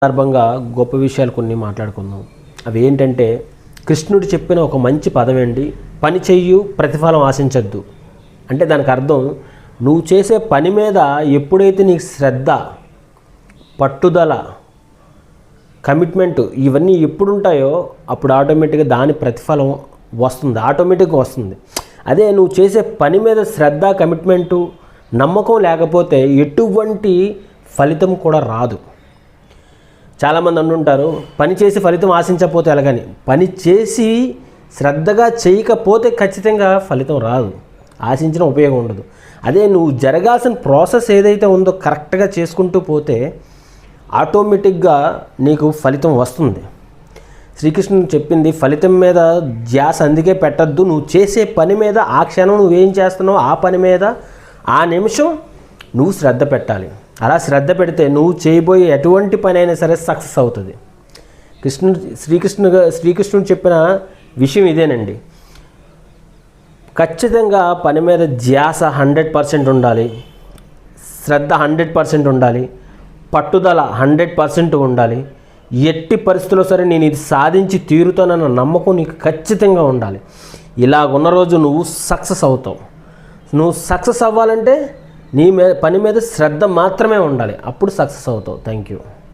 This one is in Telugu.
సందర్భంగా గొప్ప విషయాలు కొన్ని మాట్లాడుకుందాం. అవి ఏంటంటే, కృష్ణుడు చెప్పిన ఒక మంచి పదం ఏంటి, పని చెయ్యు ప్రతిఫలం ఆశించద్దు. అంటే దానికి అర్థం, నువ్వు చేసే పని మీద ఎప్పుడైతే నీకు శ్రద్ధ, పట్టుదల, కమిట్మెంట్ ఇవన్నీ ఎప్పుడు ఉంటాయో అప్పుడు ఆటోమేటిక్గా దాని ప్రతిఫలం ఆటోమేటిక్గా వస్తుంది. అదే నువ్వు చేసే పని మీద శ్రద్ధ, కమిట్మెంటు, నమ్మకం లేకపోతే ఎటువంటి ఫలితం కూడా రాదు. చాలామంది అంటుంటారు, పని చేసి ఫలితం ఆశించకపోతే ఎలాగని. పని చేసి శ్రద్ధగా చేయకపోతే ఖచ్చితంగా ఫలితం రాదు, ఆశించిన ఉపయోగం ఉండదు. అదే నువ్వు జరగాల్సిన ప్రాసెస్ ఏదైతే ఉందో కరెక్ట్గా చేసుకుంటూ పోతే ఆటోమేటిక్గా నీకు ఫలితం వస్తుంది. శ్రీకృష్ణుడు చెప్పింది ఫలితం మీద ధ్యాస అందుకే పెట్టద్దు, నువ్వు చేసే పని మీద ఆ క్షణం నువ్వేం చేస్తున్నావు ఆ పని మీద ఆ నిమిషం నువ్వు శ్రద్ధ పెట్టాలి. అలా శ్రద్ధ పెడితే నువ్వు చేయబోయే ఎటువంటి పని అయినా సరే సక్సెస్ అవుతుంది. శ్రీకృష్ణుడు చెప్పిన విషయం ఇదేనండి. ఖచ్చితంగా పని మీద ధ్యాస 100% ఉండాలి, శ్రద్ధ 100% ఉండాలి, పట్టుదల 100% ఉండాలి. ఎట్టి పరిస్థితుల్లో సరే నేను ఇది సాధించి తీరుతానన్న నమ్మకం నీకు ఖచ్చితంగా ఉండాలి. ఇలా ఉన్న రోజు నువ్వు సక్సెస్ అవుతావు. నువ్వు సక్సెస్ అవ్వాలంటే నీ పని మీద శ్రద్ధ మాత్రమే ఉండాలి, అప్పుడు సక్సెస్ అవుతావు. Thank you.